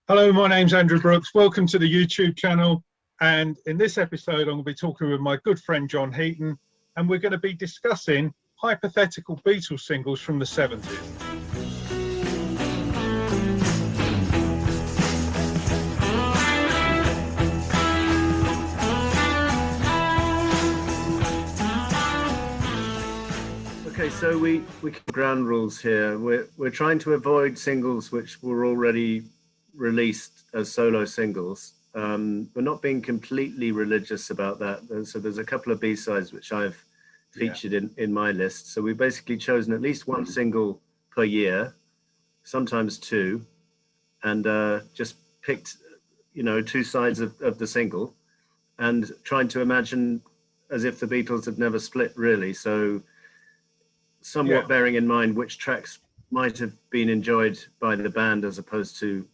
Hello, my name's Andrew Brooks. Welcome to the YouTube channel. And in this episode, I'm going to be talking with my good friend John Heaton, and we're going to be discussing hypothetical Beatles singles from the 70s. Okay, so we ground rules here. We're trying to avoid singles which were already released as solo singles. We're not being completely religious about that. So there's a couple of B-sides which I've featured in my list. So we've basically chosen at least one single per year, sometimes two, and just picked, two sides of the single, and trying to imagine as if the Beatles had never split, really. So somewhat bearing in mind which tracks might have been enjoyed by the band as opposed to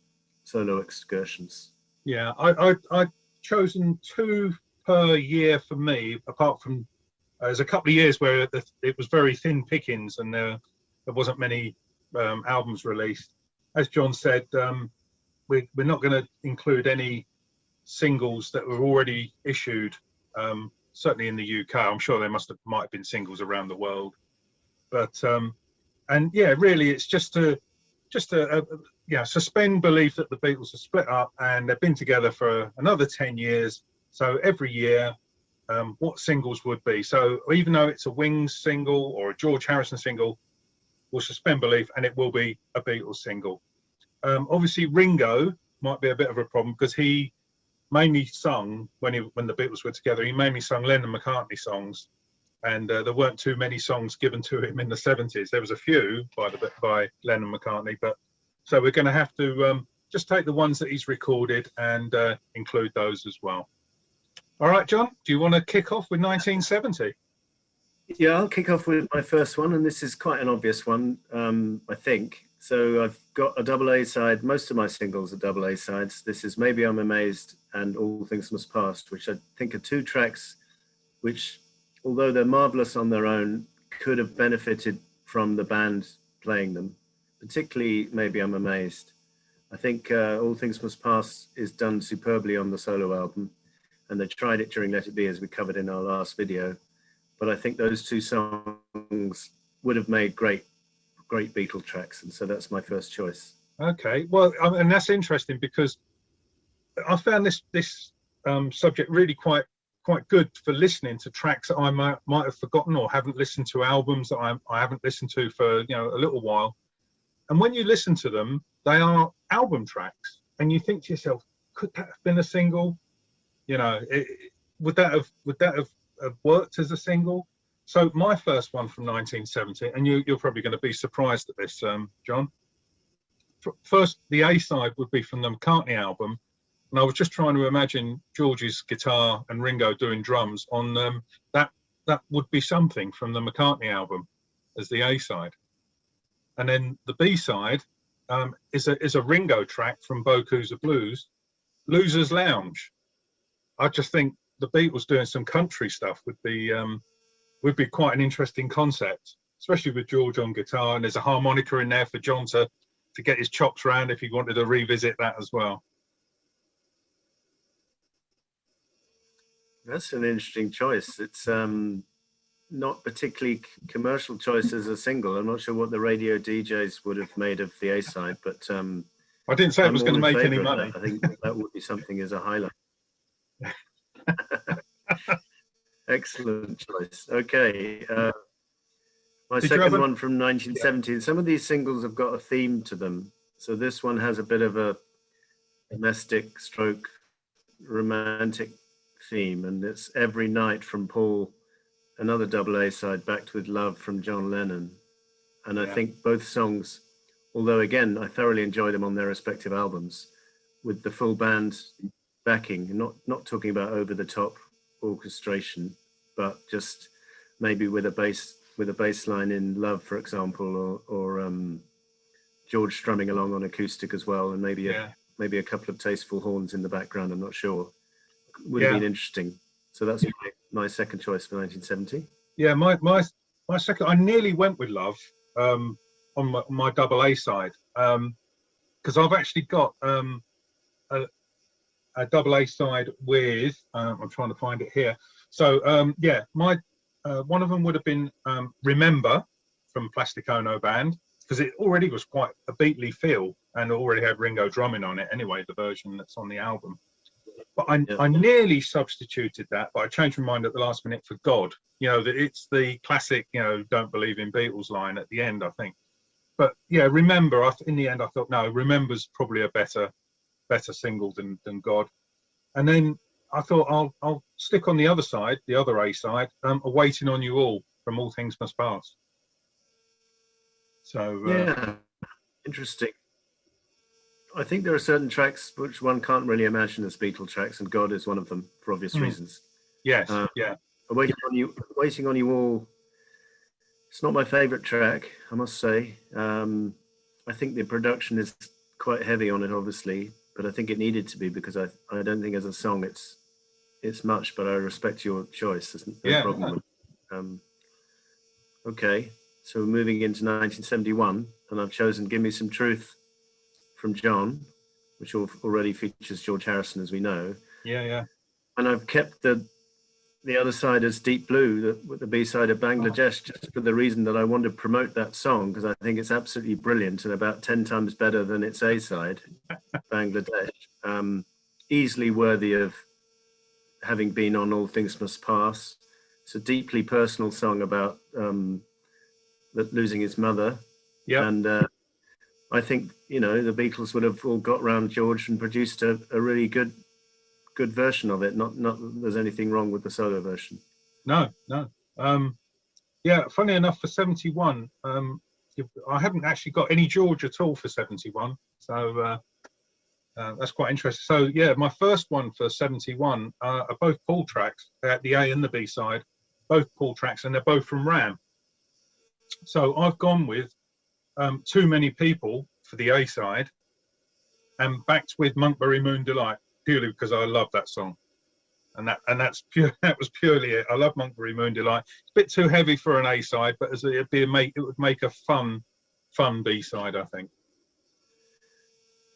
solo excursions. Yeah, I've chosen two per year for me, apart from there's a couple of years where it was very thin pickings and there wasn't many albums released. As John said, we're not going to include any singles that were already issued, certainly in the UK. I'm sure there might have been singles around the world. But and yeah, really, it's just to suspend belief that the Beatles are split up and they've been together for another 10 years. So every year, what singles would be. So even though it's a Wings single or a George Harrison single, we'll suspend belief and it will be a Beatles single. Obviously, Ringo might be a bit of a problem because he mainly sung when the Beatles were together. He mainly sung Lennon-McCartney songs. And there weren't too many songs given to him in the 70s. There was a few by Lennon-McCartney, but so we're going to have to just take the ones that he's recorded and include those as well. All right, John, do you want to kick off with 1970? Yeah, I'll kick off with my first one, and this is quite an obvious one, I think. So I've got a double A side. Most of my singles are double A sides. This is Maybe I'm Amazed and All Things Must Pass, which I think are two tracks which, although they're marvelous on their own, could have benefited from the band playing them, particularly Maybe I'm Amazed. I think All Things Must Pass is done superbly on the solo album, and they tried it during Let It Be, as we covered in our last video. But I think those two songs would have made great Beatle tracks, and so that's my first choice. Okay, well, and that's interesting because I found this subject really quite good for listening to tracks that I might have forgotten or haven't listened to, albums that I haven't listened to for a little while. And when you listen to them, they are album tracks, and you think to yourself, could that have been a single? Would that have worked as a single? So my first one from 1970, and you're probably going to be surprised at this, John. First, the A side would be from the McCartney album. And I was just trying to imagine George's guitar and Ringo doing drums on that would be something from the McCartney album as the A side. And then the B side is a Ringo track from Boku's a Blues, Loser's Lounge. I just think the Beatles doing some country stuff would be quite an interesting concept, especially with George on guitar, and there's a harmonica in there for John to get his chops round if he wanted to revisit that as well. That's an interesting choice. It's not particularly commercial choice as a single. I'm not sure what the radio DJs would have made of the A side, but I didn't say it was going to make any money. I think that would be something as a highlight. Excellent choice. Okay, my second one from 1970. Some of these singles have got a theme to them. So this one has a bit of a domestic stroke romantic theme, and it's Every Night from Paul, another double A side, backed with Love from John Lennon. And I think both songs, although again I thoroughly enjoy them on their respective albums, with the full band backing, not talking about over the top orchestration, but just maybe with a bass line in Love, for example, or George strumming along on acoustic as well, and maybe a couple of tasteful horns in the background. I'm not sure. Would have been interesting. So that's my second choice for 1970. Yeah, my second, I nearly went with Love on my double A side, because I've actually got a double A side with I'm trying to find it here. So yeah, my one of them would have been Remember from Plastic Ono Band, because it already was quite a Beatley feel and already had Ringo drumming on it anyway, the version that's on the album. But I nearly substituted that, but I changed my mind at the last minute for God. You know, that it's the classic, you know, don't believe in Beatles line at the end, I think. But yeah, Remember, in the end, I thought, no, Remember's probably a better single than God. And then I thought I'll stick on the other side, the other A side, Waiting on You All from All Things Must Pass. So yeah, interesting. I think there are certain tracks which one can't really imagine as Beatle tracks, and God is one of them for obvious reasons. Yes, yeah. Waiting on You All. It's not my favourite track, I must say. I think the production is quite heavy on it, obviously, but I think it needed to be, because I don't think as a song it's much, but I respect your choice. There's no problem with it. Okay, so we're moving into 1971, and I've chosen Give Me Some Truth from John, which already features George Harrison, as we know. Yeah. And I've kept the other side as Deep Blue, the B-side of Bangladesh, just for the reason that I want to promote that song, because I think it's absolutely brilliant and about 10 times better than its A-side, Bangladesh. Easily worthy of having been on All Things Must Pass. It's a deeply personal song about losing his mother. Yeah. And I think, you know, the Beatles would have all got round George and produced a really good version of it. Not that there's anything wrong with the solo version. No. Yeah, funny enough, for 71, I haven't actually got any George at all for 71. So that's quite interesting. So yeah, my first one for 71 are both Paul tracks, the A and the B side, both Paul tracks, and they're both from Ram. So I've gone with Too Many People for the A side, and backed with Monkberry Moon Delight, purely because I love that song, and that's pure. That was purely it. I love Monkberry Moon Delight. It's a bit too heavy for an A side, but it would make a fun B side, I think.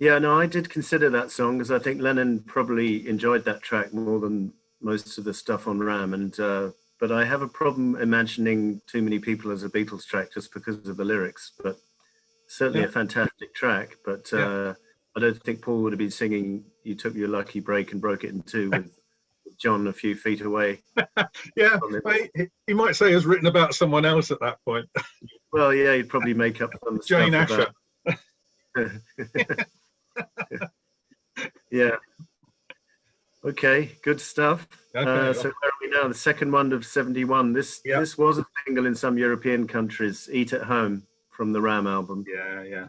Yeah, no, I did consider that song, because I think Lennon probably enjoyed that track more than most of the stuff on Ram, and but I have a problem imagining Too Many People as a Beatles track just because of the lyrics. But certainly a fantastic track. But I don't think Paul would have been singing "You Took Your Lucky Break and Broke It in Two" with John a few feet away. Yeah, he might say it was written about someone else at that point. Well, yeah, he'd probably make up some Jane stuff Asher. Yeah. Okay, good stuff. Okay. So where are we now? The second one of 71. This was a single in some European countries. "Eat at Home" from the Ram album. Yeah.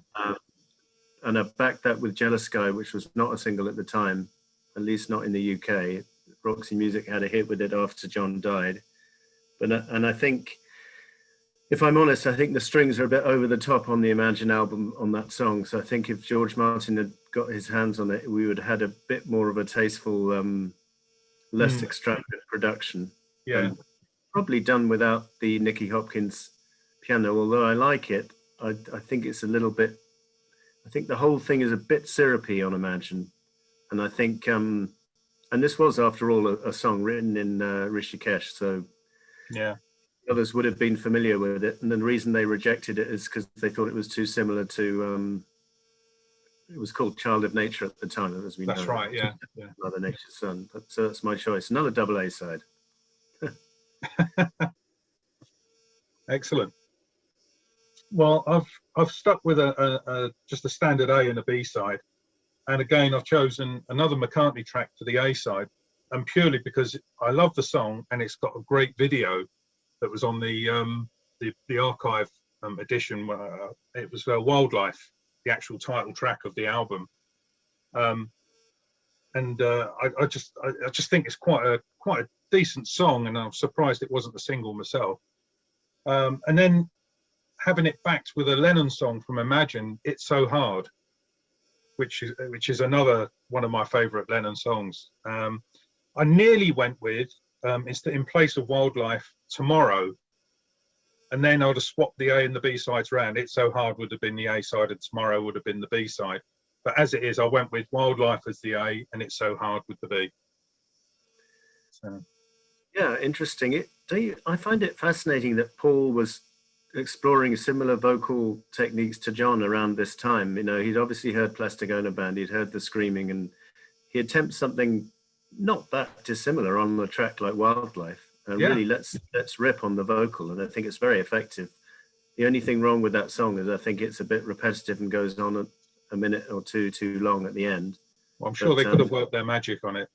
And I backed that with "Jealous Sky," which was not a single at the time, at least not in the UK. Roxy Music had a hit with it after John died. And I think, if I'm honest, I think the strings are a bit over the top on the Imagine album on that song. So I think if George Martin had got his hands on it, we would have had a bit more of a tasteful, less extravagant production. Yeah. Probably done without the Nicky Hopkins piano, although I like it. I think it's a little bit, I think the whole thing is a bit syrupy on Imagine. And I think, and this was, after all, a song written in Rishikesh. So yeah. Others would have been familiar with it, and the reason they rejected it is because they thought it was too similar to. It was called "Child of Nature" at the time, as we know. That's right. Yeah. Mother Nature's Son. But so that's my choice. Another double A side. Excellent. Well, I've stuck with just a standard A and a B side, and again I've chosen another McCartney track for the A side, and purely because I love the song and it's got a great video that was on the archive edition. It was Wildlife, the actual title track of the album, and I just think it's quite a decent song, and I'm surprised it wasn't a single myself. And then having it backed with a Lennon song from Imagine, "It's So Hard," which is another one of my favourite Lennon songs. I nearly went with in place of Wildlife, Tomorrow, and then I'd have swapped the A and the B sides around. "It's So Hard" would have been the A side and Tomorrow would have been the B side. But as it is, I went with Wildlife as the A and It's So Hard with the B. So. Yeah, interesting. I find it fascinating that Paul was exploring similar vocal techniques to John around this time. You know, he'd obviously heard Plastic Ono Band, he'd heard the screaming, and he attempts something not that dissimilar on a track like Wildlife. Really, let's rip on the vocal, and I think it's very effective. The only thing wrong with that song is I think it's a bit repetitive and goes on a minute or two too long at the end. Well, I'm sure they could have worked their magic on it.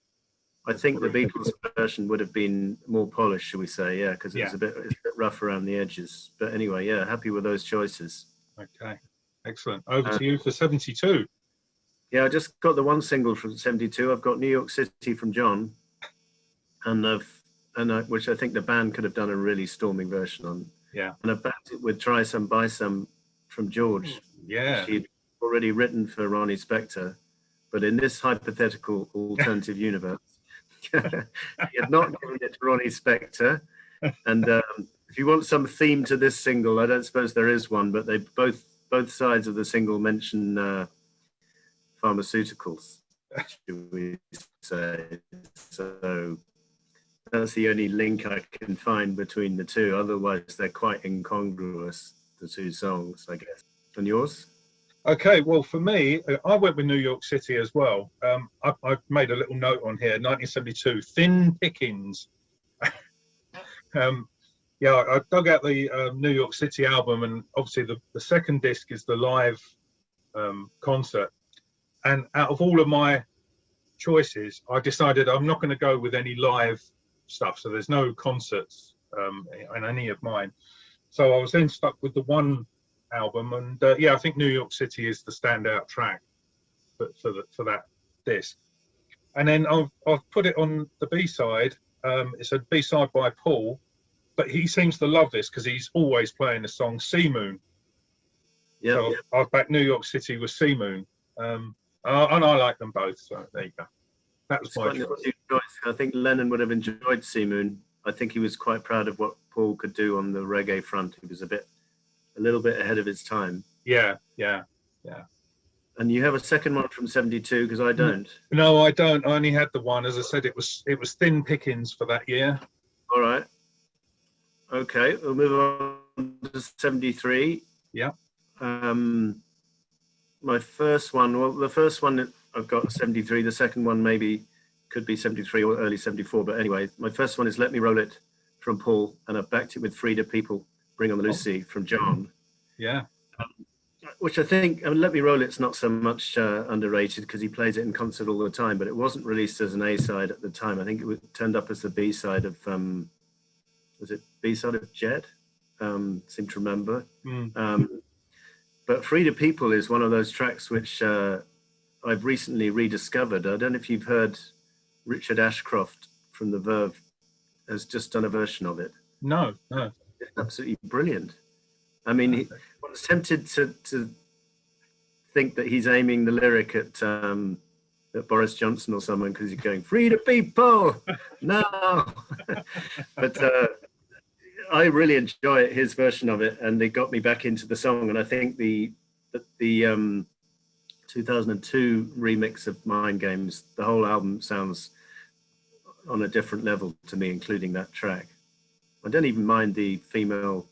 I think the Beatles version would have been more polished, should we say? Yeah, because it's a bit rough around the edges. But anyway, yeah, happy with those choices. Okay, excellent. Over to you for 72. Yeah, I just got the one single from 72. I've got New York City from John, which I think the band could have done a really storming version on. Yeah. And I've backed it with Try Some, Buy Some from George. Yeah. She'd already written for Ronnie Spector, but in this hypothetical alternative universe, he had not given it to Ronnie Spector. And if you want some theme to this single, I don't suppose there is one, but they both sides of the single mention pharmaceuticals, should we say. So that's the only link I can find between the two. Otherwise, they're quite incongruous, the two songs, I guess. And yours? Okay, well, for me, I went with New York City as well. I've made a little note on here, 1972, Thin Pickings. I dug out the New York City album, and obviously the second disc is the live concert. And out of all of my choices, I decided I'm not going to go with any live stuff. So there's no concerts in any of mine. So I was then stuck with the one album, and I think New York City is the standout track for that disc. And then I've put it on the B-side. It's a B-side by Paul, but he seems to love this because he's always playing the song Sea Moon. Yeah. So I've backed New York City with Sea Moon, and I like them both. So there you go. That was my choice. I think Lennon would have enjoyed Sea Moon. I think he was quite proud of what Paul could do on the reggae front. He was a little bit ahead of his time. Yeah. And you have a second one from 72, because I don't. No, I don't. I only had the one. As I said, it was Thin Pickings for that year. All right. Okay, we'll move on to 73. Yeah. My first one, the first one I've got 73. The second one maybe could be 73 or early 74. But anyway, my first one is Let Me Roll It from Paul, and I've backed it with Frida People, Bring on the Lucy from John. Yeah. Which I think, Let Me Roll It's not so much underrated because he plays it in concert all the time, but it wasn't released as an A-side at the time. I think it turned up as the B-side of, was it B-side of Jet? Seem to remember. But Frida People is one of those tracks which I've recently rediscovered. I don't know if you've heard Richard Ashcroft from The Verve has just done a version of it. No. It's absolutely brilliant. I mean, I was tempted to think that he's aiming the lyric at Boris Johnson or someone because he's going, "Free the people, no." But I really enjoy his version of it, and it got me back into the song. And I think the 2002 remix of Mind Games, the whole album sounds on a different level to me, including that track. I don't even mind the female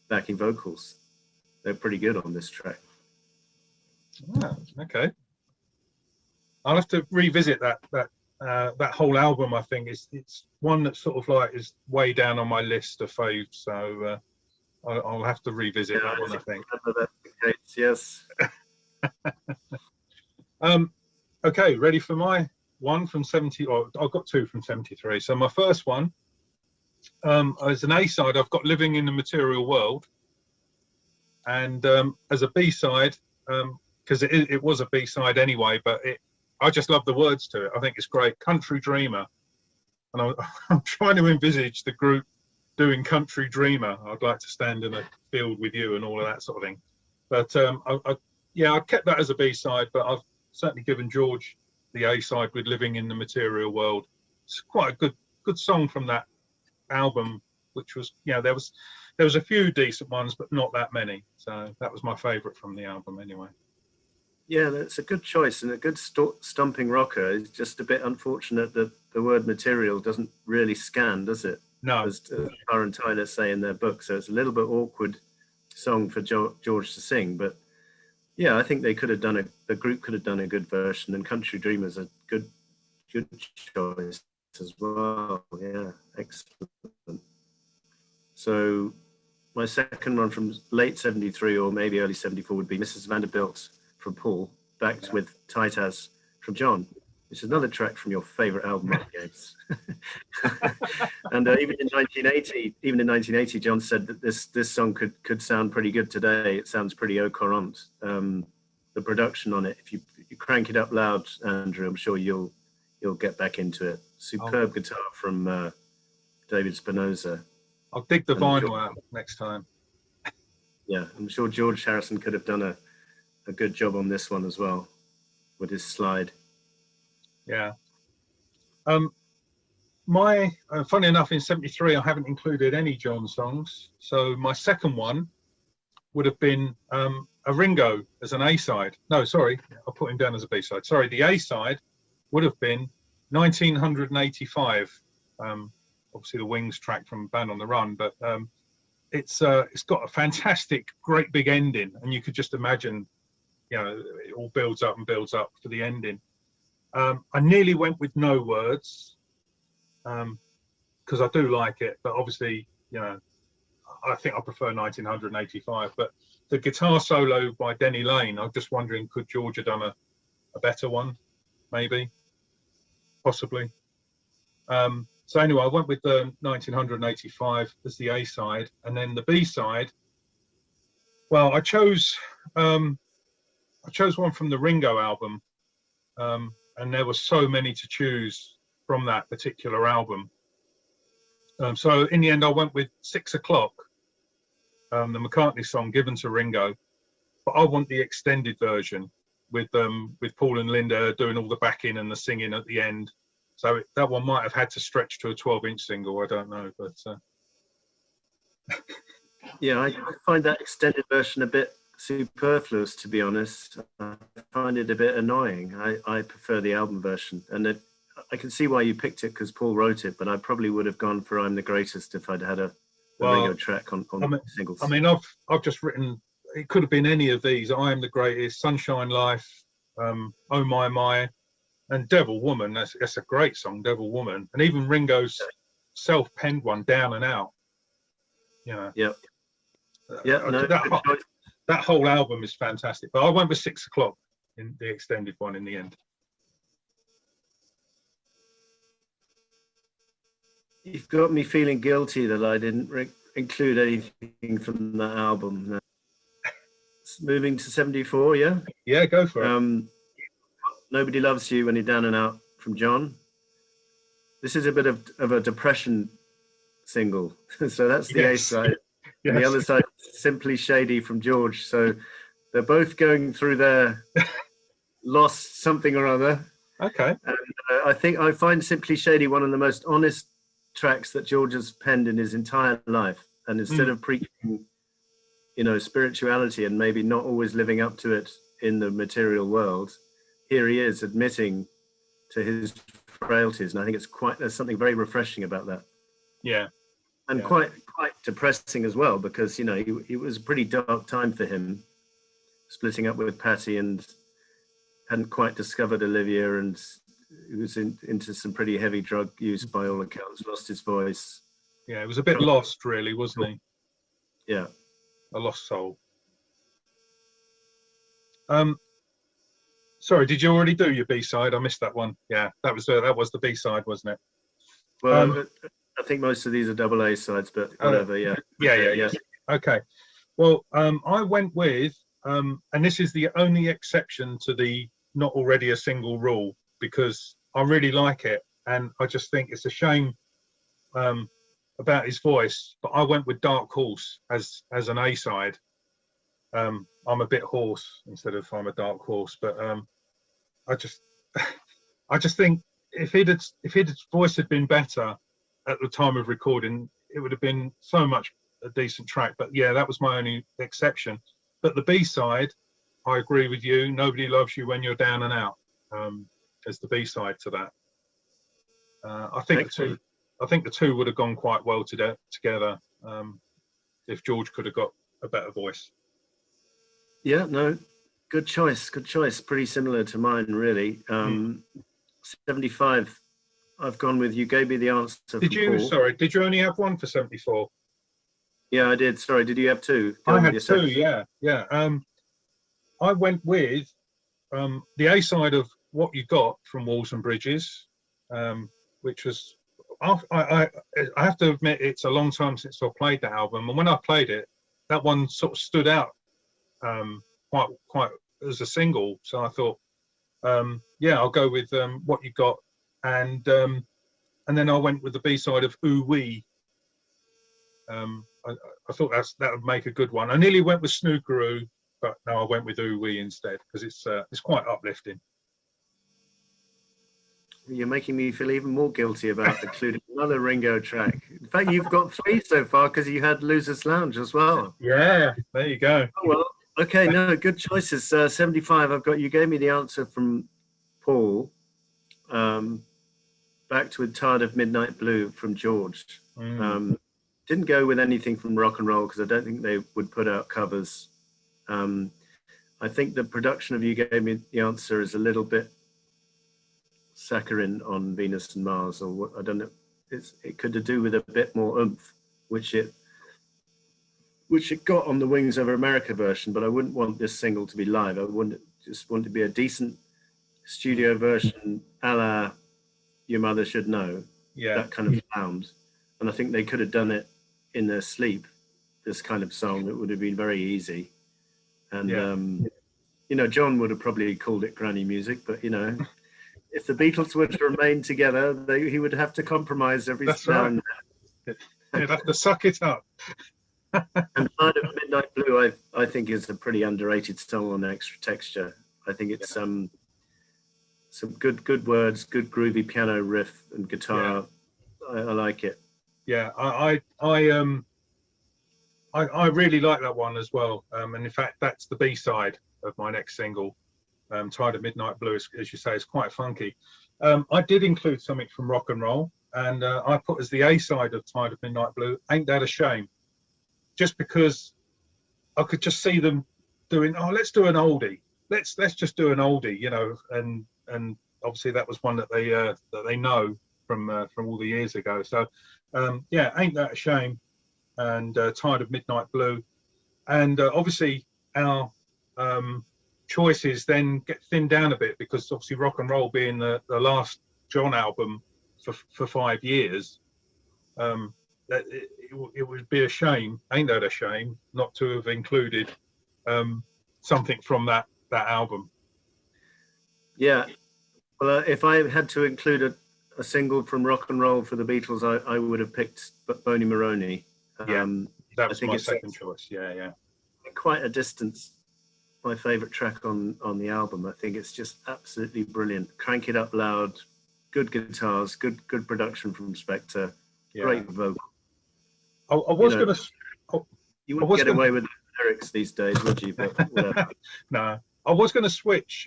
backing vocals. They're pretty good on this track. Oh, okay. I'll have to revisit that whole album. I think it's one that sort of like is way down on my list of faves. So I'll have to revisit that one. I think. That's the case, yes. Okay, ready for my one from 70? Or I've got two from 73. So my first one, as an A-side, I've got Living in the Material World. And as a B-side, because it was a B-side anyway, but I just love the words to it. I think it's great. Country Dreamer. And I'm trying to envisage the group doing Country Dreamer. I'd like to stand in a field with you and all of that sort of thing. But I kept that as a B-side, but I've certainly given George the A-side with Living in the Material World. It's quite a good song from that album, which was, there was a few decent ones, but not that many. So that was my favourite from the album anyway. Yeah, that's a good choice and a good stomping rocker. It's just a bit unfortunate that the word material doesn't really scan, does it? No. As Carr and Tyler say in their book. So it's a little bit awkward song for George to sing. But yeah, I think they could have done the group could have done a good version, and Country Dreamer's a good choice as well. Yeah, excellent. So my second one from late 73 or maybe early 74 would be Mrs. Vanderbilt from Paul, backed with Tight As from John, which is another track from your favorite album, Mark Gates. And even in 1980, John said that this song could sound pretty good today. It sounds pretty au courant. The production on it, if you crank it up loud, Andrew, I'm sure you'll get back into it. Superb guitar from David Spinoza. I'll dig the vinyl out next time. Yeah, I'm sure George Harrison could have done a good job on this one as well with his slide. Yeah. Funny enough, in 73, I haven't included any John songs. So my second one would have been a Ringo as an A-side. No, sorry, I'll put him down as a B-side. Sorry, the A-side would have been 1985. Obviously the Wings track from Band on the Run, but it's got a fantastic, great big ending, and you could just imagine, you know, it all builds up and builds up for the ending. I nearly went with No Words because I do like it, but obviously, you know, I think I prefer 1985. But the guitar solo by Denny Lane, I'm just wondering, could George have done a better one? Maybe, possibly. So anyway, I went with the 1985 as the A side, and then the B side. Well, I chose one from the Ringo album, and there were so many to choose from that particular album. So in the end, I went with 6 O'Clock, the McCartney song given to Ringo, but I want the extended version with Paul and Linda doing all the backing and the singing at the end. So that one might have had to stretch to a 12-inch single. I don't know, but yeah, I find that extended version a bit superfluous, to be honest. I find it a bit annoying. I prefer the album version, and I can see why you picked it because Paul wrote it, but I probably would have gone for "I'm the Greatest" if I'd had a Ringo track on singles. I mean, I've just written. It could have been any of these. "I Am the Greatest," "Sunshine Life," "Oh My My," and "Devil Woman." That's a great song, "Devil Woman," and even Ringo's self-penned one, "Down and Out." You know. Yep. Yeah. That whole album is fantastic. But I went with 6 O'Clock in the extended one in the end. You've got me feeling guilty that I didn't include anything from that album. Moving to 74, yeah? Yeah, go for it. Nobody Loves You When You're Down and Out from John. This is a bit of a depression single. So that's the A side. Yes. And the other side, Simply Shady from George. So they're both going through their lost something or other. Okay. And I find Simply Shady one of the most honest tracks that George has penned in his entire life. And instead of preaching, you know, spirituality and maybe not always living up to it in the material world, here he is admitting to his frailties. And I think there's something very refreshing about that. Yeah. And quite depressing as well, because, you know, it was a pretty dark time for him, splitting up with Patty and hadn't quite discovered Olivia, and he was into some pretty heavy drug use by all accounts, lost his voice. Yeah, it was a bit lost, really, wasn't he? Yeah. A lost soul. Sorry, did you already do your B-side? I missed that one. Yeah, that was the B-side, wasn't it? Well, I think most of these are double A sides, but whatever. Yeah. Okay. Well, I went with, and this is the only exception to the not already a single rule, because I really like it, and I just think it's a shame about his voice. But I went with Dark Horse as an A side. I'm a bit hoarse instead of I'm a dark horse, but I just think if his voice had been better at the time of recording, it would have been so much a decent track. But yeah, that was my only exception. But the B side, I agree with you. Nobody Loves You When You're Down and Out, as the B-side to that. I think the two would have gone quite well together, if George could have got a better voice. Yeah, no, good choice. Good choice. Pretty similar to mine, really. 75. I've gone with You Gave Me the Answer. Did you? Paul. Sorry, did you only have one for 74? Yeah, I did. Sorry, did you have two? I had two. Yeah. I went with the A side of What You Got from Walls and Bridges, which was. I have to admit, it's a long time since I played that album, and when I played it, that one sort of stood out quite as a single. So I thought, yeah, I'll go with What You Got, and then I went with the B side of Ooh Wee. I thought that would make a good one. I nearly went with Snookeroo, but no, I went with Ooh Wee instead because it's quite uplifting. You're making me feel even more guilty about including another Ringo track. In fact, you've got three so far because you had Losers Lounge as well. Yeah, there you go. Oh, well, okay, no, good choices. 75, I've got You Gave Me the Answer from Paul. Backed with Tired of Midnight Blue from George. Didn't go with anything from rock and roll because I don't think they would put out covers. I think the production of You Gave Me the Answer is a little bit saccharine on Venus and Mars, or what, I don't know. It could do with a bit more oomph, which it got on the Wings Over America version, but I wouldn't want this single to be live. I just want it to be a decent studio version, a la Your Mother Should Know. Yeah, that kind of sound. And I think they could have done it in their sleep, this kind of song. It would have been very easy. And John would have probably called it granny now but if the Beatles were to remain together, he would have to compromise every now and then. He'd have to suck it up. And Tired of Midnight Blue, I think, is a pretty underrated song on Extra Texture. I think it's some good words, good groovy piano riff and guitar. Yeah. I like it. Yeah, I really like that one as well. And in fact, that's the B side of my next single. Tired of Midnight Blue, as you say, is quite funky. I did include something from rock and roll, and I put as the A side of Tired of Midnight Blue, Ain't That a Shame? Just because I could just see them doing, let's do an oldie. Let's just do an oldie, and obviously that was one that they know from all the years ago. So Ain't That a Shame, and Tired of Midnight Blue, and obviously our choices then get thinned down a bit because obviously Rock and Roll being the last John album for 5 years, that it would be a shame, ain't that a shame, not to have included something from that album. Yeah, well, if I had to include a single from Rock and Roll for the Beatles, I would have picked Boney Maroney. That was my second choice. Yeah. Quite a distance. My favorite track on the album. I think it's just absolutely brilliant. Crank it up loud, good guitars, good production from Spector, great vocal. I was going to. You wouldn't get away with lyrics these days, would you? But whatever. No, I was going to switch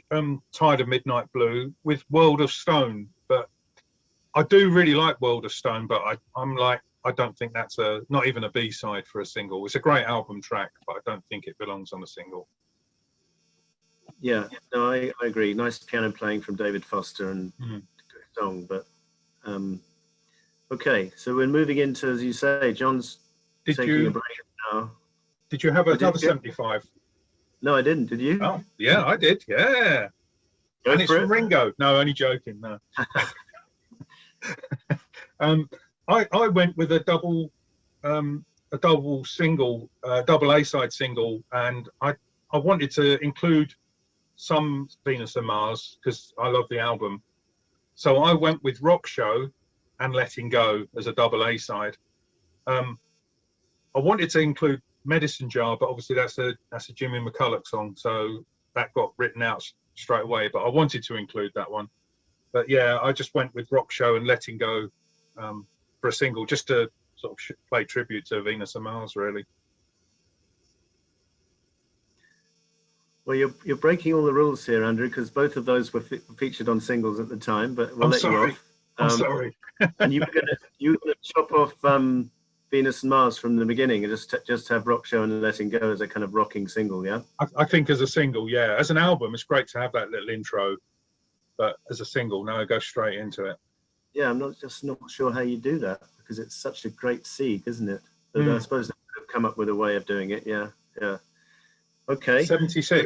Tired of Midnight Blue with World of Stone, but I do really like World of Stone, but I'm like, I don't think that's not even a B-side for a single. It's a great album track, but I don't think it belongs on a single. Yeah, no, I agree. Nice piano playing from David Foster and good song, but okay. So we're moving into, as you say, John's taking a break now. Did you have another 75? No, I didn't. Did you? Oh, yeah, I did. Yeah. And it's from Ringo. No, only joking. No. I went with a double single, double A-side single, and I wanted to include some Venus and Mars because I love the album. So I went with Rock Show and Letting Go as a double A-side. I wanted to include Medicine Jar, but obviously that's a Jimmy McCulloch song, so that got written out straight away. But I wanted to include that one. But yeah, I just went with Rock Show and Letting Go for a single, just to sort of play tribute to Venus and Mars, really. Well, you're breaking all the rules here, Andrew, because both of those were featured on singles at the time. But we'll let you off. I'm sorry. And you were gonna chop off Venus and Mars from the beginning and just have Rock Show and Letting Go as a kind of rocking single, yeah? I think as a single, yeah. As an album, it's great to have that little intro, but as a single, no, go straight into it. Yeah, I'm not sure how you do that because it's such a great seed, isn't it? But I suppose they could have come up with a way of doing it. Yeah. Okay. 76.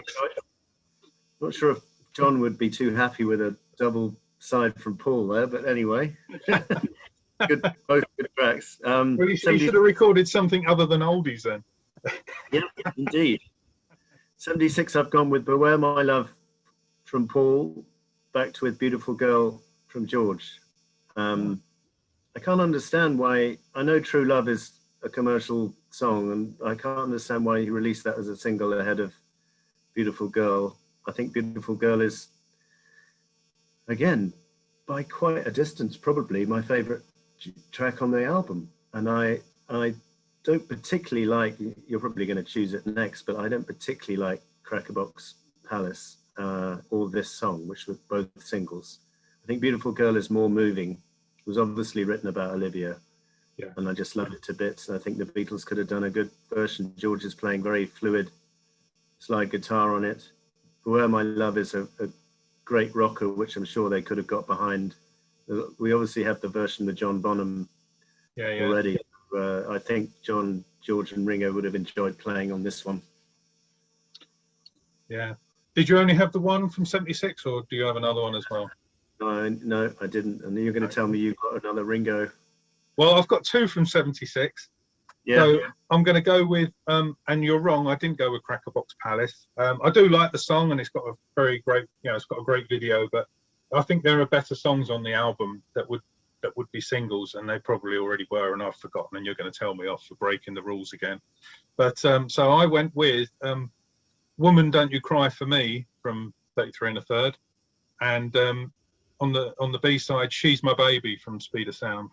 Not sure if John would be too happy with a double side from Paul there, but anyway. Both good tracks. Well, you should have recorded something other than oldies then. Yeah, indeed. 76, I've gone with Beware My Love from Paul, backed with Beautiful Girl from George. I can't understand why. I know True Love is a commercial song, and I can't understand why he released that as a single ahead of Beautiful Girl. I think Beautiful Girl is, again, by quite a distance, probably my favorite track on the album. And I don't particularly like, you're probably going to choose it next, but I don't particularly like Crackerbox Palace or this song, which were both singles. I think Beautiful Girl is more moving. It was obviously written about Olivia, and I just love it to bits. And I think the Beatles could have done a good version. George is playing very fluid slide guitar on it. Beware My Love is a great rocker, which I'm sure they could have got behind. We obviously have the version with John Bonham already. I think John, George and Ringo would have enjoyed playing on this one. Yeah. Did you only have the one from 76 or do you have another one as well? No, I didn't. And you're going to tell me you've got another Ringo. Well, I've got two from 76. Yeah. So I'm going to go with, and you're wrong, I didn't go with Crackerbox Palace. I do like the song and it's got a very great, it's got a great video, but I think there are better songs on the album that would be singles, and they probably already were, and I've forgotten, and you're going to tell me off for breaking the rules again. But so I went with Woman Don't You Cry For Me from 33 and a Third, and on the B-side, She's My Baby from Speed of Sound.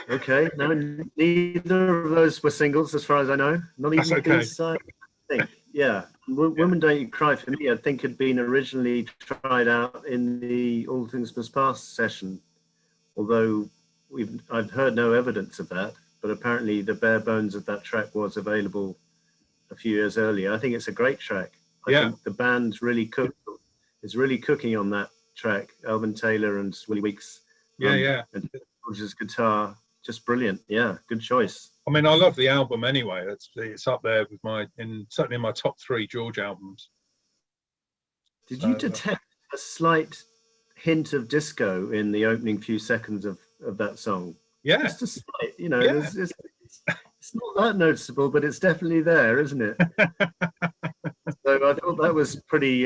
Okay, no, neither of those were singles as far as I know. Not even the B-side, I think. Yeah, Woman Don't You Cry For Me, I think, had been originally tried out in the All Things Must Pass session, although I've heard no evidence of that, but apparently the bare bones of that track was available a few years earlier. I think it's a great track. I think the band's really cooking on that track. Alvin Taylor and Willie Weeks. And George's guitar, just brilliant. Yeah, good choice. I mean, I love the album anyway. It's up there with certainly in my top 3 George albums. Did you detect a slight hint of disco in the opening few seconds of that song? Yeah. Just a slight, it's not that noticeable, but it's definitely there, isn't it? So I thought that was pretty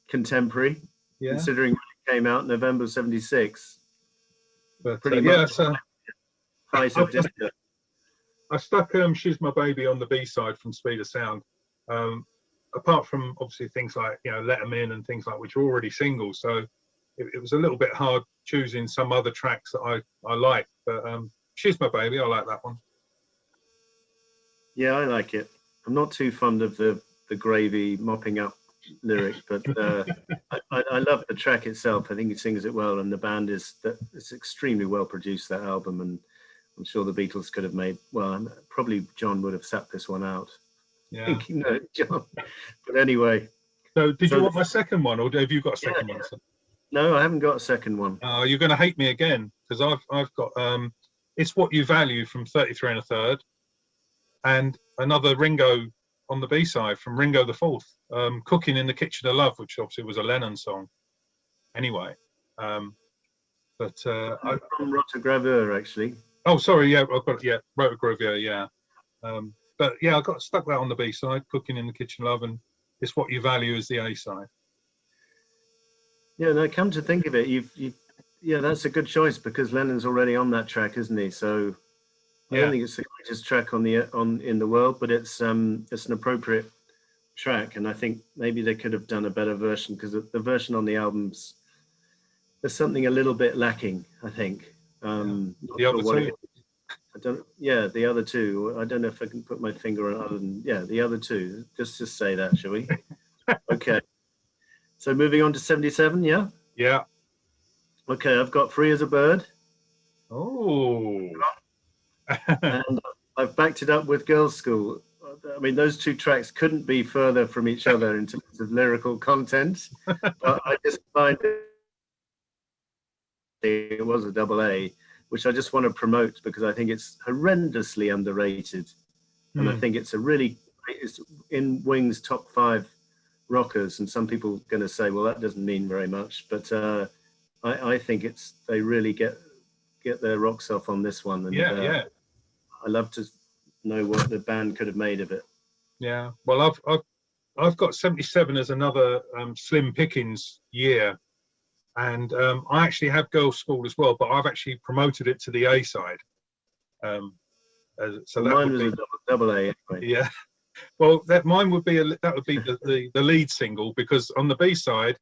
contemporary, considering when it came out November 76. But pretty much height of disco. I stuck She's My Baby on the B-side from Speed of Sound. Apart from obviously things like Let 'Em In and things like which are already singles, so it was a little bit hard choosing some other tracks that I like. But She's My Baby, I like that one. Yeah, I like it. I'm not too fond of the gravy mopping up lyric, but I love the track itself. I think he sings it well, and the band it's extremely well produced, that album, and I'm sure the Beatles could have made, probably John would have sat this one out. Yeah. Thinking, no, John. But anyway. So did you want my second one, or have you got a second one? No, I haven't got a second one. You're going to hate me again, because I've got It's What You Value from 33 and a Third, and another Ringo on the B-side from Ringo the Fourth, Cooking in the Kitchen of Love, which obviously was a Lennon song. Anyway, from Rotogravure, actually. Oh, sorry, I've got Rotogravure, but I got stuck that on the B-side, Cooking in the Kitchen of Love, and It's What You Value is the A-side. Yeah, no, come to think of it, that's a good choice because Lennon's already on that track, isn't he? So I don't think it's the greatest track in the world, but it's an appropriate track, and I think maybe they could have done a better version because the version on the album's there's something a little bit lacking, I think. The other two, I don't. Yeah, the other two. I don't know if I can put my finger on other than the other two. Just say that, shall we? Okay. So moving on to 77. Yeah. Yeah. Okay, I've got Free as a Bird. Oh. And I've backed it up with Girls' School. I mean, those two tracks couldn't be further from each other in terms of lyrical content, but I just find it was a double A, which I just want to promote because I think it's horrendously underrated. And I think it's it's in Wings' top 5 rockers. And some people are going to say, well, that doesn't mean very much. But I think they really get their rocks off on this one. And I love to know what the band could have made of it. Yeah. Well, I've got 77 as another Slim Pickens year. And I actually have Girls' School as well, but I've actually promoted it to the A side. So mine was a double A anyway. Yeah. Well, mine would be the lead single, because on the B side,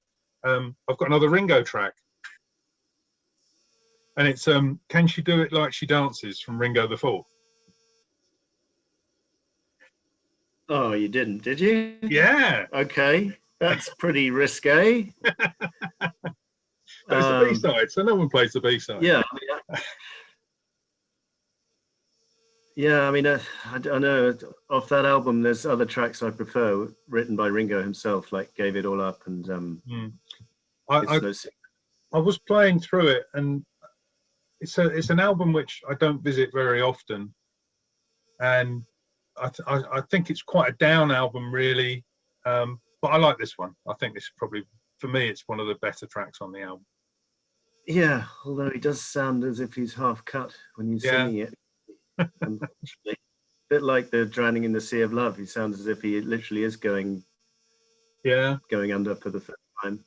I've got another Ringo track, and it's "Can She Do It Like She Dances" from Ringo the Fourth. Oh, you didn't, did you? Yeah. Okay, that's pretty risque. That's the B side, so no one plays the B side. Yeah. Yeah, I mean, I know off that album, there's other tracks I prefer written by Ringo himself, like "Gave It All Up" and I was playing through it, and it's an album which I don't visit very often, and I think it's quite a down album, really. But I like this one. I think this is probably, for me, it's one of the better tracks on the album. Yeah, although he does sound as if he's half cut when he's singing it. Unfortunately, a bit like the "Drowning in the Sea of Love." He sounds as if he literally is going under for the first time.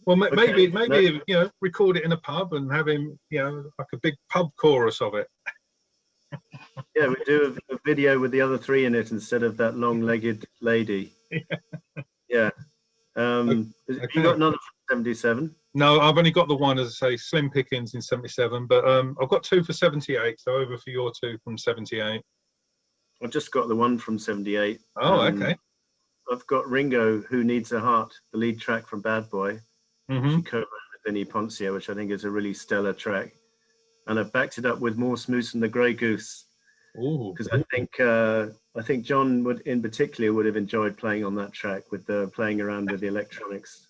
Well, maybe record it in a pub and have him, like a big pub chorus of it. Yeah, we do a video with the other three in it instead of that long-legged lady. Yeah. You got another from 77? No, I've only got the one, as I say, Slim Pickens in 77, but I've got 2 for 78, so over for your 2 from 78. I've just got the one from 78. Oh, okay. I've got Ringo, "Who Needs a Heart," the lead track from Bad Boy. She co-wrote with Vinnie Poncia, which I think is a really stellar track. And I've backed it up with "More Smooth Than the Grey Goose," because I think John would have enjoyed playing on that track with playing around with the electronics.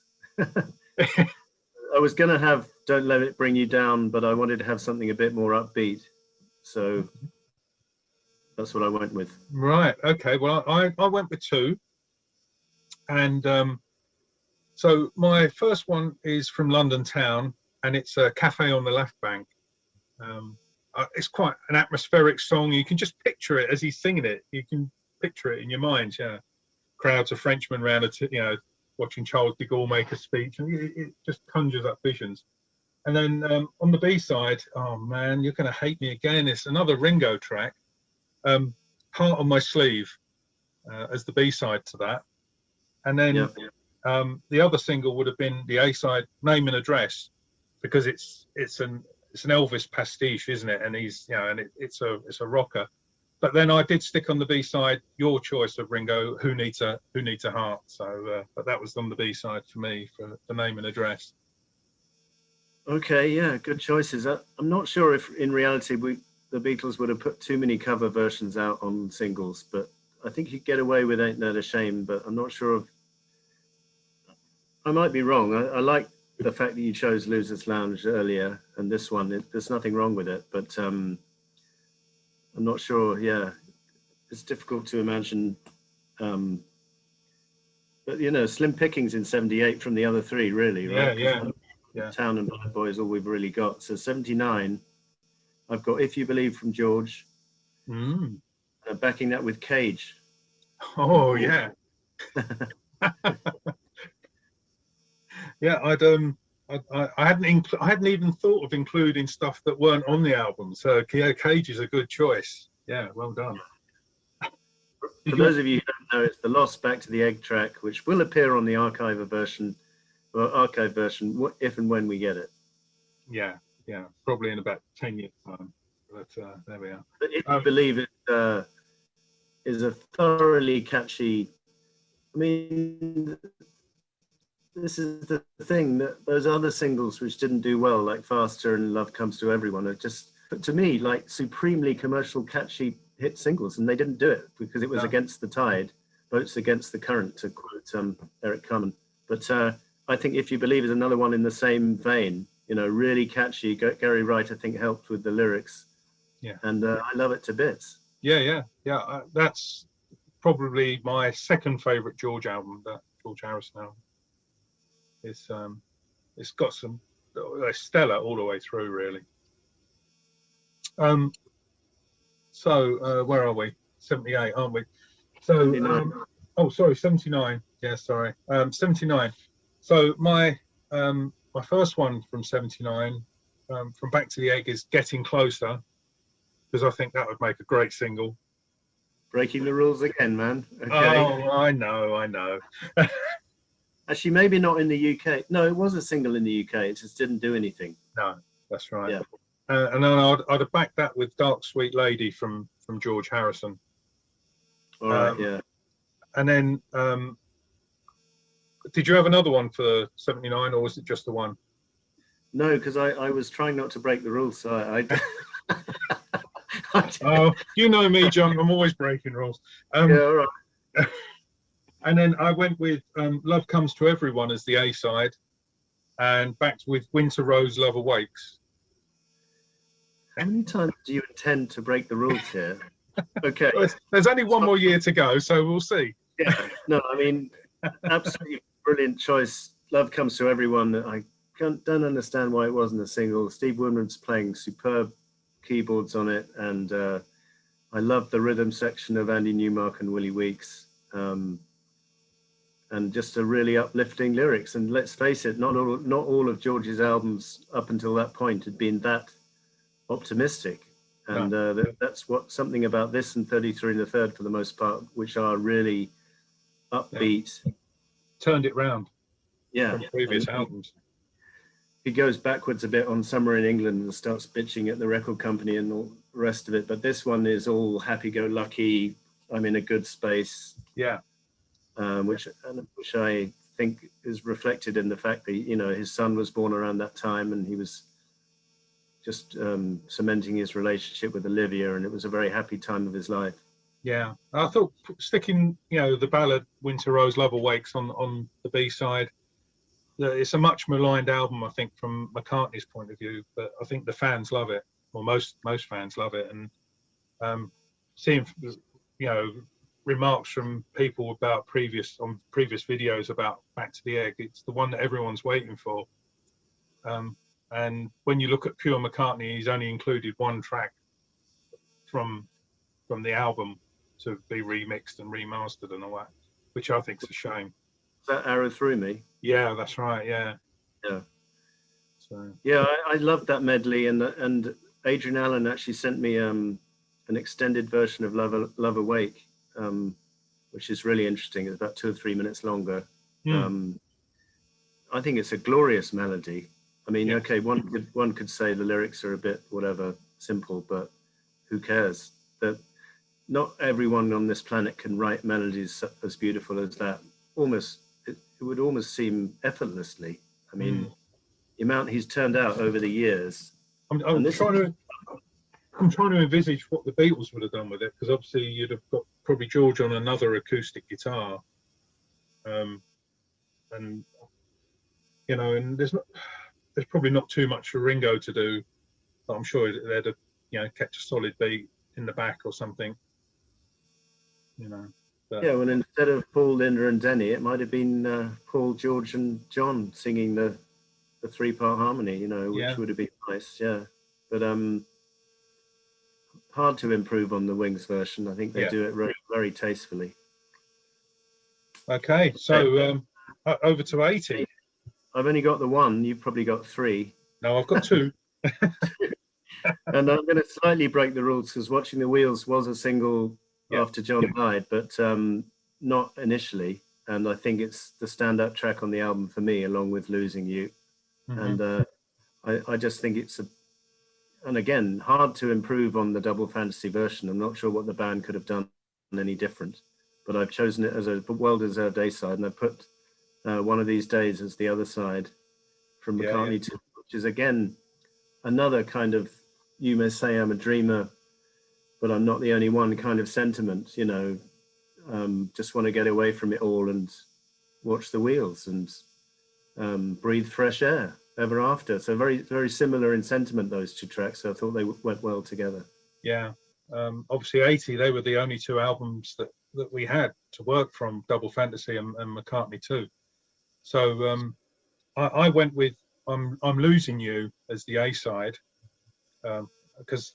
I was going to have "Don't Let It Bring You Down," but I wanted to have something a bit more upbeat, so that's what I went with. Right. Okay. Well, I went with 2, and so my first one is from London Town, and it's a "Cafe on the Left Bank." It's quite an atmospheric song. You can just picture it as he's singing it. You can picture it in your mind. Yeah, crowds of Frenchmen around, watching Charles de Gaulle make a speech, and it just conjures up visions. And then on the B side, oh man, you're going to hate me again. It's another Ringo track, "Heart on My Sleeve," as the B side to that. And then the other single would have been the A side, "Name and Address," because it's an Elvis pastiche, isn't it? And he's, it's a rocker. But then I did stick on the B side, your choice of Ringo, "Who Needs a Heart." So, but that was on the B side for me for the "Name and Address." Okay, yeah, good choices. I'm not sure if in reality the Beatles would have put too many cover versions out on singles, but I think you get away with "Ain't That a Shame." But I'm not sure I might be wrong. I like the fact that you chose "Losers Lounge" earlier, and this one, there's nothing wrong with it, but I'm not sure. Yeah, it's difficult to imagine. But Slim Pickings in 78 from the other three, really, right? Yeah. Town and Bad Boy is all we've really got. So 79, I've got "If You Believe" from George. And I'm backing that with "Cage." Oh yeah. Yeah, I hadn't even thought of including stuff that weren't on the album. So "Cage" is a good choice. Yeah, well done. For those of you who don't know, it's the "Lost Back to the Egg" track, which will appear on the archive version, if and when we get it. Yeah, probably in about 10 years' time. But there we are. But if you believe it is a thoroughly catchy. I mean, this is the thing, that those other singles which didn't do well, like Faster and Love Comes to Everyone, are just, to me, like supremely commercial, catchy hit singles, and they didn't do it because it was against the tide, boats against the current, to quote Eric Carmen. But I think If You Believe is another one in the same vein, you know, really catchy. Gary Wright, I think, helped with the lyrics. Yeah. And I love it to bits. Yeah. That's probably my second favorite George album, that George Harrison album. It's got some stellar all the way through, really. So where are we? 78, aren't we? So 79. Yeah, sorry. 79. So my first one from 79, from Back to the Egg, is Getting Closer, because I think that would make a great single. Breaking the rules again, man. Okay. Oh, I know. Actually, maybe not in the UK. No, it was a single in the UK. It just didn't do anything. No, that's right. Yeah. And then I'd have backed that with Dark Sweet Lady from George Harrison. All right, yeah. And then, did you have another one for 79, or was it just the one? No, because I was trying not to break the rules, so I Oh, you know me, John. I'm always breaking rules. yeah, all right. And then I went with Love Comes to Everyone as the A side, and backed with Winter Rose, Love Awakes. How many times do you intend to break the rules here? Okay. There's only one more year to go, so we'll see. Yeah, no, I mean, absolutely brilliant choice. Love Comes to Everyone. I don't understand why it wasn't a single. Steve Winwood's playing superb keyboards on it, and I love the rhythm section of Andy Newmark and Willie Weeks, and just a really uplifting lyrics. And let's face it, not all of George's albums up until that point had been that optimistic. And that's what something about this and 33 1/3 for the most part, which are really upbeat. Yeah. Turned it round. Yeah. From previous albums. He goes backwards a bit on Summer in England and starts bitching at the record company and all the rest of it. But this one is all happy-go-lucky. I'm in a good space. Yeah. Which I think is reflected in the fact that, you know, his son was born around that time, and he was just cementing his relationship with Olivia, and it was a very happy time of his life. Yeah, I thought sticking, you know, the ballad Winter Rose, Love Awakes on the B side, it's a much maligned album, I think, from McCartney's point of view, but I think the fans love it, or most fans love it. And seeing, you know, remarks from people about previous videos about Back to the Egg, it's the one that everyone's waiting for. And when you look at pure McCartney, he's only included one track from the album to be remixed and remastered and all that, which I think is a shame. Is that Arrow Through Me? Yeah, that's right. Yeah. So. Yeah, I loved that medley, and Adrian Allen actually sent me an extended version of Love Awake, which is really interesting. It's about 2 or 3 minutes longer. I think it's a glorious melody. I mean, okay, one could say the lyrics are a bit whatever, simple, but who cares? That not everyone on this planet can write melodies as beautiful as that. It would almost seem effortlessly. I mean, the amount he's turned out over the years. I'm trying to envisage what the Beatles would have done with it, because obviously you'd have got probably George on another acoustic guitar, and you know, and there's probably not too much for Ringo to do, but I'm sure they'd have, you know, kept a solid beat in the back or something, you know. But, yeah, well, instead of Paul, Linda, and Denny, it might have been Paul, George, and John singing the 3-part harmony, you know, which would have been nice, yeah. But hard to improve on the Wings version. I think they do it very, very tastefully. Okay, so over to 80. I've only got the one. You've probably got 3. No, I've got 2. And I'm going to slightly break the rules, because Watching the Wheels was a single after John died, but not initially. And I think it's the standout track on the album for me, along with Losing You. And I just think it's and again, hard to improve on the double fantasy version. I'm not sure what the band could have done any different, but I've chosen it as a well-deserved A-side, and I put One of These Days as the other side from McCartney 2, which is again another kind of, you may say I'm a dreamer, but I'm not the only one kind of sentiment, you know, just want to get away from it all and watch the wheels and breathe fresh air ever after. So very, very similar in sentiment, those two tracks. So I thought they went well together. Yeah. Obviously 80, they were the only two albums that we had to work from, Double Fantasy and McCartney 2. So I went with I'm Losing You as the A-side, because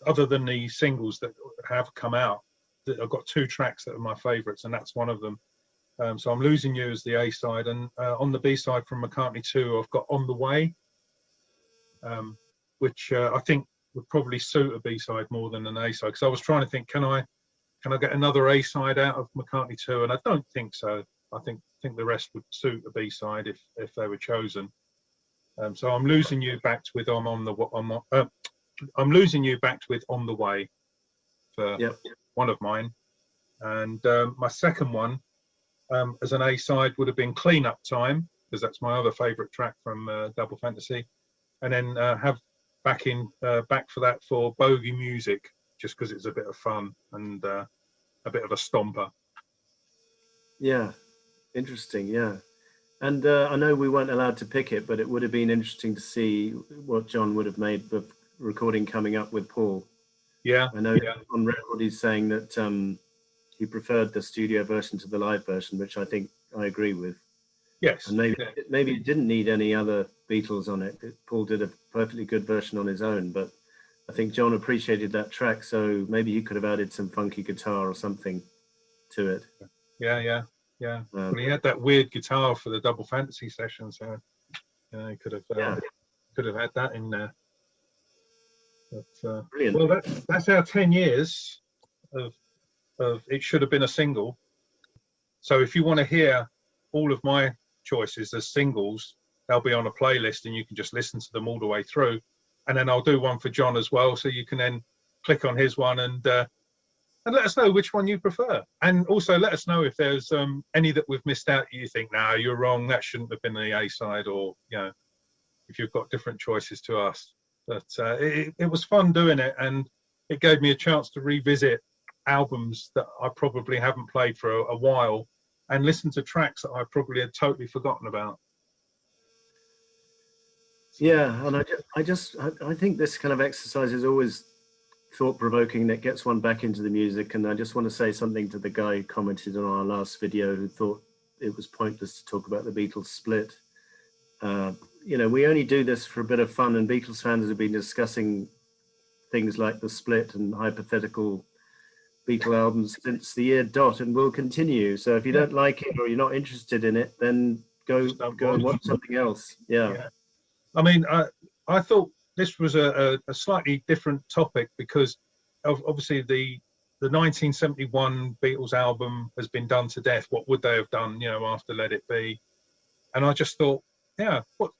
other than the singles that have come out, I've got two tracks that are my favorites, and that's one of them. So I'm Losing You as the A-side, and on the B-side from McCartney 2, I've got On the Way, which I think would probably suit a B-side more than an A-side, because I was trying to think, can I get another A-side out of McCartney 2, and I don't think so. I think the rest would suit a B-side if they were chosen. So I'm Losing You backed with I'm Losing You backed with On the Way for one of mine, and my second one as an A-side would have been Clean Up Time, because that's my other favourite track from Double Fantasy, and then have back for that for Bogey Music, just because it's a bit of fun and a bit of a stomper. Yeah, interesting. Yeah, and I know we weren't allowed to pick it, but it would have been interesting to see what John would have made the recording coming up with Paul. Yeah, I know on record he's saying that he preferred the studio version to the live version, which I think I agree with. Yes, and maybe it didn't need any other Beatles on it. Paul did a perfectly good version on his own, but I think John appreciated that track, so maybe he could have added some funky guitar or something to it. Yeah. Well, he had that weird guitar for the Double Fantasy session, so he could have had that in there. But, brilliant. Well, that's our 10 years of It Should Have Been a Single. So if you want to hear all of my choices as singles, they'll be on a playlist, and you can just listen to them all the way through. And then I'll do one for John as well, so you can then click on his one and let us know which one you prefer. And also let us know if there's any that we've missed out. You think, no, you're wrong, that shouldn't have been the A-side, or if you've got different choices to us. But it was fun doing it, and it gave me a chance to revisit albums that I probably haven't played for a while, and listen to tracks that I probably had totally forgotten about. Yeah, and I think this kind of exercise is always thought-provoking, that gets one back into the music. And I just want to say something to the guy who commented on our last video, who thought it was pointless to talk about the Beatles split. We only do this for a bit of fun, and Beatles fans have been discussing things like the split and hypothetical Beatle albums since the year dot, and will continue. So if you don't like it or you're not interested in it, then go and watch something else. Yeah. I mean, I thought this was a slightly different topic, because obviously the 1971 Beatles album has been done to death. What would they have done, after Let It Be? And I just thought,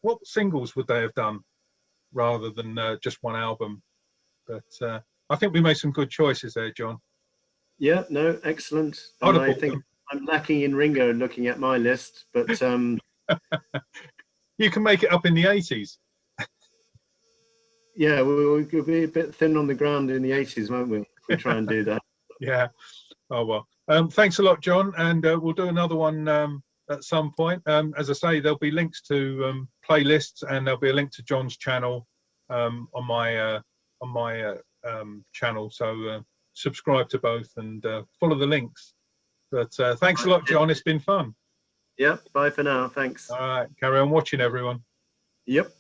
what singles would they have done rather than just one album? But I think we made some good choices there, John. Yeah, no, excellent. And I think I'm lacking in Ringo looking at my list, but you can make it up in the 80s. Yeah, we'll be a bit thin on the ground in the 80s, won't we? If we try and do that. Yeah. Oh well. Thanks a lot, John, and we'll do another one at some point. As I say, there'll be links to playlists, and there'll be a link to John's channel on my channel. So subscribe to both and follow the links. But thanks a lot, John. It's been fun. Yep. Bye for now. Thanks. All right. Carry on watching, everyone. Yep.